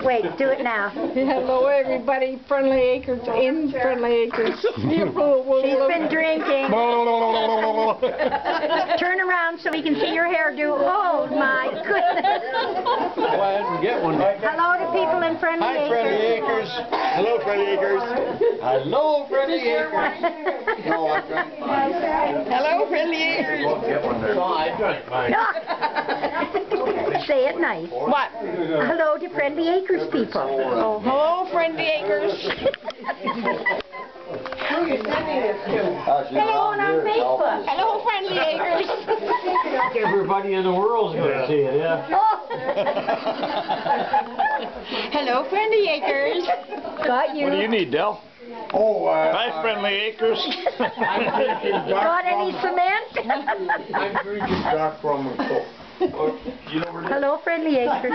Wait, do it now. Hello, everybody. Friendly Acres in Friendly Acres. She's been drinking. Turn around so we can see your hairdo. Oh, my goodness. Go ahead and get one. Hello to people in Friendly Hi, Acres. Friendly Acres. Hello, Friendly Acres. Hello, Friendly Acres. No, I drank mine. Hello, Friendly Acres. Get one there. No, I drank mine. Say it nice. What? Hello to Friendly Acres people. Oh, hello, Friendly Acres. Hello on Facebook. Hello, Friendly Acres. Everybody in the world's going to see it, yeah. Oh. Hello, Friendly Acres. Got you. What do you need, Del? Oh, Hi, Friendly Acres. Got any cement? I'm drinking dark rum and coke. Hello, Friendly Acres.